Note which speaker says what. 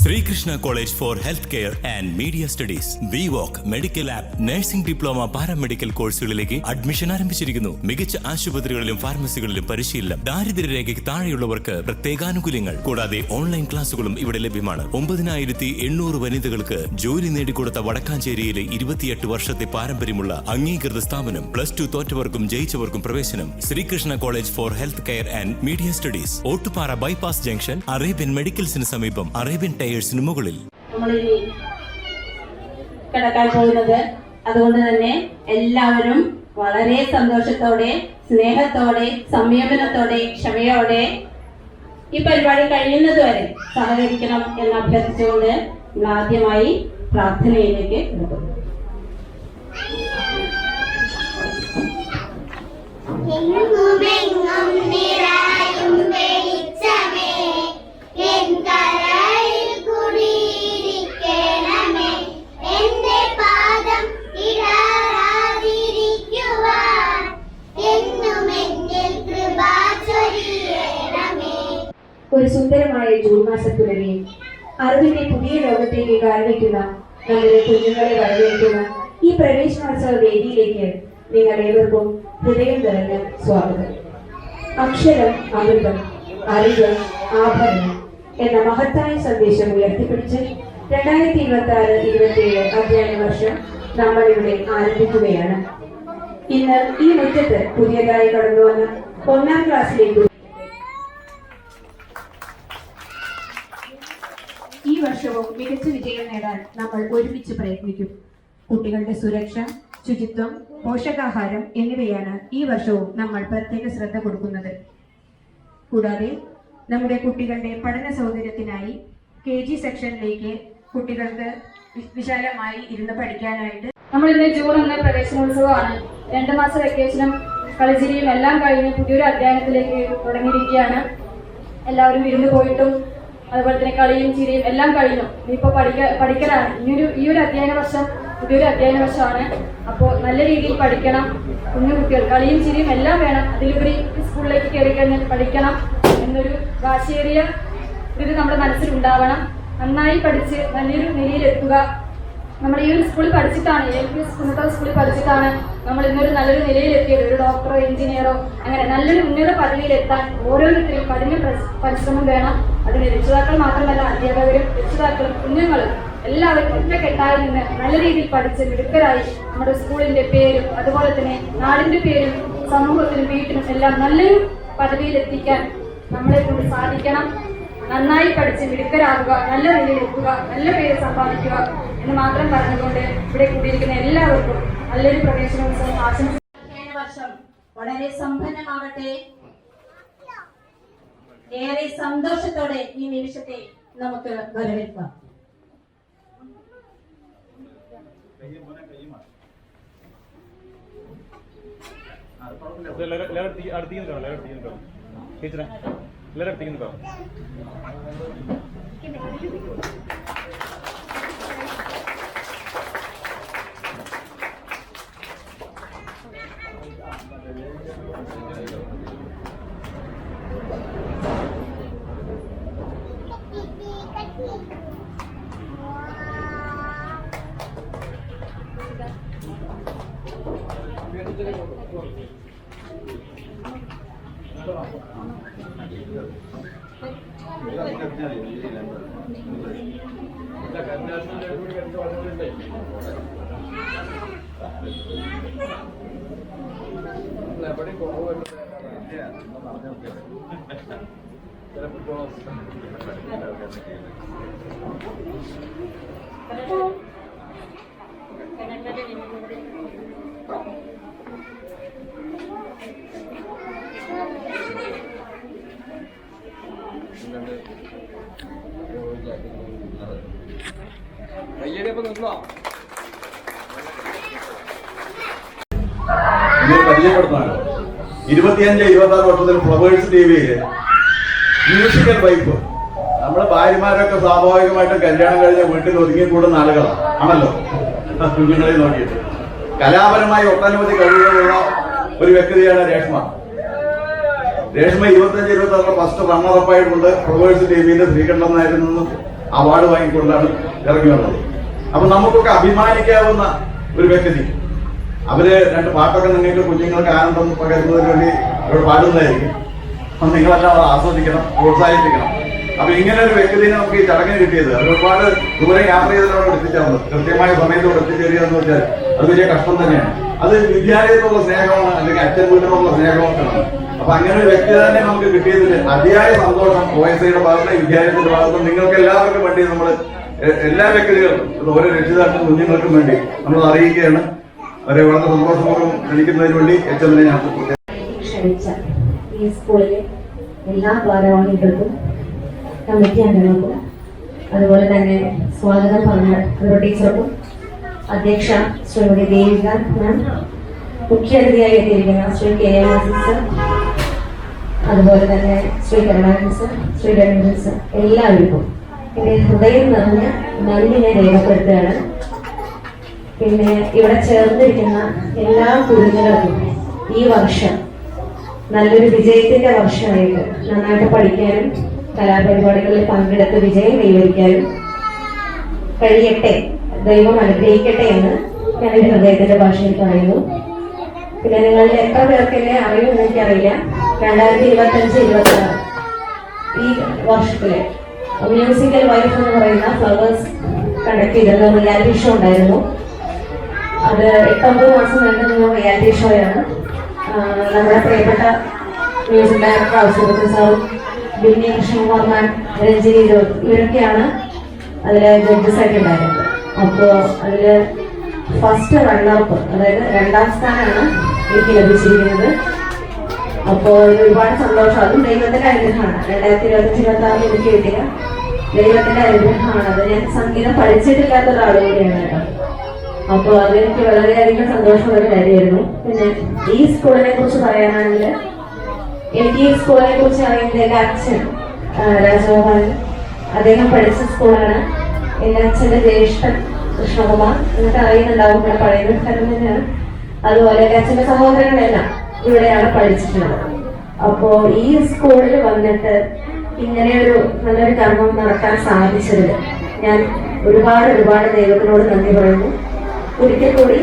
Speaker 1: Sreekrishna college for health care and media studies VWalk medical app nursing diploma paramedical കോഴ്സുകളിലേക്ക് admission ആരംഭിച്ചിരിക്കുന്നു. മികച്ച ആശുപത്രികളിലും ഫാർമസികളിലും പരിശീലനം. ദാരിദ്ര്യരേഖയ്ക്ക് താഴെയുള്ളവർക്ക് പ്രത്യേകാനുകൂല്യങ്ങൾ. കൂടാതെ ഓൺലൈൻ ക്ലാസുകളും ഇവിടെ ലഭ്യമാണ്. 9800 വനിതകൾക്ക് ജോലി നേടിക്കൊടുത്ത വടക്കാഞ്ചേരിയിലെ 28 വർഷത്തെ പാരമ്പര്യമുള്ള അംഗീകൃത സ്ഥാപനം. +2 തോറ്റവർക്കും ജയിച്ചവർക്കും പ്രവേശനം. Sreekrishna college for health care and media studies, Ottupara bypass junction, Arabian മെഡിക്കൽസിന് സമീപം, അറേബ്യൻ ടയേഴ്സിന് മുകളിൽ.
Speaker 2: കിടക്കാൻ പോകുന്നത് അതുകൊണ്ട് തന്നെ എല്ലാവരും വളരെ സന്തോഷത്തോടെ, സ്നേഹത്തോടെ, സംയമനത്തോടെ, ക്ഷമയോടെ ഈ പരിപാടി കഴിയുന്നതുവരെ സഹകരിക്കണം എന്ന് അഭ്യർത്ഥിച്ചുകൊണ്ട് നമ്മൾ ആദ്യമായി പ്രാർത്ഥനയിലേക്ക് എടുക്കുന്നു.
Speaker 3: ഒരു സുന്ദരമായ ജൂൺ മാസത്തുടനെ അറിവിന്റെ പുതിയ ലോകത്തേക്ക് കാരണയ്ക്കുന്ന നമ്മുടെ കുഞ്ഞുങ്ങളെ വരവേൽക്കുന്ന ഈ പ്രവേശനോത്സവ വേദിയിലേക്ക് നിങ്ങൾ ഏവർക്കും ഹൃദയം നിറഞ്ഞ സ്വാഗതം. അക്ഷരം അമൃതം, അറിവ് ആഭരണം എന്ന മഹത്തായ സന്ദേശം ഉയർത്തിപ്പിടിച്ച് 2026-27 അധ്യയന വർഷം നമ്മൾ ഇവിടെ ആരംഭിക്കുകയാണ്. ഇന്ന് ഈ മുറ്റത്ത് പുതിയതായി കടന്നു വന്ന 1ാം ക്ലാസ്സിലേക്ക് ഈ വർഷവും മികച്ച വിജയം നേടാൻ നമ്മൾ ഒരുമിച്ച് പ്രയത്നിക്കും. കുട്ടികളുടെ സുരക്ഷ, ശുചിത്വം, പോഷകാഹാരം എന്നിവയാണ് ഈ വർഷവും നമ്മൾ പ്രത്യേക ശ്രദ്ധ കൊടുക്കുന്നത്. കൂടാതെ നമ്മുടെ കുട്ടികളുടെ പഠന സൗകര്യത്തിനായി KG സെക്ഷനിലേക്ക് കുട്ടികൾക്ക് വിശാലമായി ഇരുന്ന് പഠിക്കാനായിട്ട്
Speaker 4: നമ്മൾ ഇന്ന് ജൂൺ 1 പ്രവേശനോത്സവമാണ്. 2 മാസ വെക്കേഷനും കളിച്ചിരിയും എല്ലാം കഴിഞ്ഞ് പുതിയൊരു അധ്യയനത്തിലേക്ക് തുടങ്ങിയിരിക്കുകയാണ്. എല്ലാവരും വിരുന്ന് പോയിട്ടും അതുപോലെ തന്നെ കളിയും ചിരിയും എല്ലാം കഴിഞ്ഞു. ഇനിയിപ്പോൾ പഠിക്കലാണ്. ഈ ഒരു അധ്യയന വർഷം പുതിയൊരു അധ്യയന വർഷമാണ്. അപ്പോൾ നല്ല രീതിയിൽ പഠിക്കണം. കുഞ്ഞു കുട്ടികൾ കളിയും ചിരിയും എല്ലാം വേണം. അതിലുപരി സ്കൂളിലേക്ക് കയറി കഴിഞ്ഞാൽ പഠിക്കണം എന്നൊരു വാശിയേറിയ ഇത് നമ്മുടെ മനസ്സിലുണ്ടാവണം. നന്നായി പഠിച്ച് നല്ലൊരു നിലയിലെത്തുക. നമ്മൾ ഈ ഒരു സ്കൂളിൽ പഠിച്ചിട്ടാണ്, LP സ്കൂളിൽ പഠിച്ചിട്ടാണ് നമ്മൾ ഇന്നൊരു നല്ലൊരു നിലയിലെത്തിയത്. ഒരു ഡോക്ടറോ എഞ്ചിനീയറോ അങ്ങനെ നല്ലൊരു ഉന്നത പദവിയിലെത്താൻ ഓരോരുത്തരും കഠിന പരിശ്രമം വേണം. അതിന് രക്ഷിതാക്കൾ മാത്രമല്ല, അധ്യാപകരും രക്ഷിതാക്കളും കുഞ്ഞുങ്ങളും എല്ലാവരും ഒറ്റക്കെട്ടായി നിന്ന് നല്ല രീതിയിൽ പഠിച്ച് മിടുക്കരായി നമ്മുടെ സ്കൂളിന്റെ പേരും അതുപോലെ തന്നെ നാടിന്റെ പേരും സമൂഹത്തിനും വീട്ടിനും എല്ലാം നല്ലൊരു പദവിയിലെത്തിക്കാൻ നമ്മളെ കൊണ്ട് സാധിക്കണം. നന്നായി പഠിച്ച് മിടുക്കരാകുക, നല്ല നിലയിലെത്തുക, നല്ല പേര് സമ്പാദിക്കുക എന്ന് മാത്രം പറഞ്ഞുകൊണ്ട് ഇവിടെ കൂടിയിരിക്കുന്ന എല്ലാവർക്കും നല്ലൊരു പ്രവേശനോത്സവം ആശംസിക്കുന്നു.
Speaker 2: വർഷം വളരെ സമ്പന്നമാകട്ടെ. ഏറെ സന്തോഷത്തോടെ ഈ നിമിഷത്തെ നമുക്ക് വരവേൽക്കാം.
Speaker 5: പരിചയപ്പെടുത്താനോ 25-26 വർഷത്തിൽ ഫ്ലവേഴ്സ് TVയില് മ്യൂസിക്കൽ വൈഫ്. നമ്മള് ഭാര്യമാരൊക്കെ സ്വാഭാവികമായിട്ടും കല്യാണം കഴിഞ്ഞ വീട്ടിൽ ഒതുങ്ങിക്കൂടുന്ന ആളുകളാണല്ലോ. കുഞ്ഞുങ്ങളെ നോക്കിയിട്ട് കലാപരമായി ഒട്ടനവധി കഴിവുകളുള്ള ഒരു വ്യക്തിയാണ് രേഷ്മ. രേഷ്മ 25-26 ഫസ്റ്റ് റണ്ണറപ്പായിട്ടുണ്ട് ഫ്ലവേഴ്സ് TVയില് ശ്രീകണ്ഠൻ നായരിൽ നിന്നും അവാർഡ് വാങ്ങിക്കൊണ്ടാണ് ഇറങ്ങി വന്നത്. അപ്പൊ നമുക്കൊക്കെ അഭിമാനിക്കാവുന്ന ഒരു വ്യക്തി. അവര് 2 പാട്ടൊക്കെ നിങ്ങൾക്ക് കുഞ്ഞുങ്ങൾക്ക് ആനന്ദം പകരുന്നതിന് വേണ്ടി ഇവിടെ പാടുന്നതായിരിക്കും. അപ്പൊ നിങ്ങളെല്ലാം അത് ആസ്വദിക്കണം, പ്രോത്സാഹിപ്പിക്കണം. അപ്പൊ ഇങ്ങനെ ഒരു വ്യക്തിനെ നമുക്ക് ഈ ചടങ്ങിന് കിട്ടിയത്, അവർ ഒരുപാട് ദൂരം യാത്ര ചെയ്തതിനോട് എത്തിച്ചാൽ കൃത്യമായ സമയത്തോട് എത്തിച്ചേരുക എന്ന് വെച്ചാൽ അത് വലിയ കഷ്ടം തന്നെയാണ്. അത് വിദ്യാലയത്തിലുള്ള സ്നേഹമാണ്, അല്ലെങ്കിൽ അച്ഛൻ വീട്ടിലുള്ള സ്നേഹമൊക്കെയാണ്. അപ്പൊ അങ്ങനെ ഒരു വ്യക്തി തന്നെ നമുക്ക് കിട്ടിയതിൽ അതിയായ സന്തോഷം OSIയുടെ ഭാഗത്തും വിദ്യാലയത്തിന്റെ ഭാഗത്തും നിങ്ങൾക്ക് എല്ലാവർക്കും വേണ്ടി നമ്മൾ എല്ലാ വ്യക്തികൾക്കും ഓരോ രക്ഷിതാക്കളും കുഞ്ഞുങ്ങൾക്കും വേണ്ടി നമ്മൾ അറിയിക്കുകയാണ്. അവരെ വളരെ സന്തോഷപൂർവ്വം ക്ഷണിക്കുന്നതിന് വേണ്ടി HMനെ ഞാൻ
Speaker 6: ക്ഷണിച്ച ഈ സ്കൂളിലെ എല്ലാ ഭാരവാഹികൾക്കും കമ്മിറ്റി അംഗങ്ങൾക്കും അതുപോലെ തന്നെ സ്വാഗതം പറഞ്ഞ ടീച്ചർക്കും അധ്യക്ഷ ശ്രീമതി ദേവിക മാം, മുഖ്യാതിഥിയായി എത്തിയിരിക്കുന്ന ശ്രീ KM സർ, അതുപോലെ തന്നെ ശ്രീ കരുണാകരൻ സർ, ശ്രീ രവീന്ദ്രൻ സർ, എല്ലാവർക്കും എൻ്റെ ഹൃദയം നിറഞ്ഞ നന്ദി ഞാൻ രേഖപ്പെടുത്തുകയാണ്. പിന്നെ ഇവിടെ ചേർന്നിരിക്കുന്ന എല്ലാ കുഞ്ഞുങ്ങൾക്കും ഈ വർഷം നല്ലൊരു വിജയത്തിന്റെ വർഷമായിട്ട് നന്നായിട്ട് പഠിക്കാനും കലാപരിപാടികളിൽ പങ്കെടുത്ത് വിജയം കൈവരിക്കാനും കഴിയട്ടെ, ദൈവം അനുഗ്രഹിക്കട്ടെ എന്ന് ഞാൻ എൻ്റെ ഹൃദയത്തിന്റെ ഭാഷയിൽ പറയുന്നു. പിന്നെ നിങ്ങളുടെ എത്ര പേർക്ക് എന്നെ അറിയുമെന്ന് എനിക്കറിയില്ല. 2025-26 ഈ വർഷത്തിലെ മ്യൂസിക്കൽ വൈഫ് എന്ന് പറയുന്ന ഫ്ലവേഴ്സ് കണ്ടക്ട് ചെയ്തിരുന്ന റിയാലിറ്റി ഷോ ഉണ്ടായിരുന്നു. അത് 8-9 മാസം നീണ്ടുനിന്ന റിയാലിറ്റി ഷോയാണ്. നമ്മുടെ പ്രിയപ്പെട്ട മ്യൂസിക് ഡയറക്ടർ ഔസുബത്ത് സാറും ബിന്നി കൃഷ്ണകുമാർ മാൻ, രഞ്ജിനി ജോർജ് ഇവരൊക്കെയാണ് അതിൽ ജഡ്ജസ് ആയിട്ട് ഉണ്ടായിരുന്നത്. അപ്പോൾ അതിൽ ഫസ്റ്റ് റണ്ണറപ്പ്, അതായത് 2ാം സ്ഥാനമാണ് എനിക്ക് ലഭിച്ചിരിക്കുന്നത്. അപ്പോൾ ഒരുപാട് സന്തോഷം. അതും ദൈവത്തിന്റെ അനുഗ്രഹമാണ്. 2025-26 എനിക്ക് കിട്ടിയ ദൈവത്തിന്റെ അനുഗ്രഹമാണ്. അത് ഞാൻ സംഗീതം പഠിച്ചിട്ടില്ലാത്ത ഒരാൾ കൂടിയാണ് കേട്ടോ. അപ്പോൾ അതെനിക്ക് വളരെയധികം സന്തോഷമുള്ള ഒരു കാര്യമായിരുന്നു. പിന്നെ ഈ സ്കൂളിനെ കുറിച്ച് പറയാനാണെങ്കിൽ എനിക്ക് ഈ സ്കൂളിനെ കുറിച്ച് അറിയുന്നത് എൻ്റെ അച്ഛൻ രാജഗോപാലൻ, അദ്ദേഹം പഠിച്ച സ്കൂളാണ്. എൻ്റെ അച്ഛൻ്റെ ജ്യേഷ്ഠൻ കൃഷ്ണകുമാർ, എന്നിട്ട് അറിയുന്നുണ്ടാവും ഇവിടെ പഴയ സ്ഥലം തന്നെയാണ്. അതുപോലെ എൻ്റെ അച്ഛൻ്റെ സഹോദരങ്ങളെല്ലാം ഇവിടെയാണ് പഠിച്ചിട്ടുള്ളത്. അപ്പോൾ ഈ സ്കൂളിൽ വന്നിട്ട് ഇങ്ങനെയൊരു നല്ലൊരു കർമ്മം നടത്താൻ സാധിച്ചതിൽ ഞാൻ ഒരുപാട് ദൈവത്തിനോട് നന്ദി പറയുന്നു. ഒരിക്കൽ കൂടി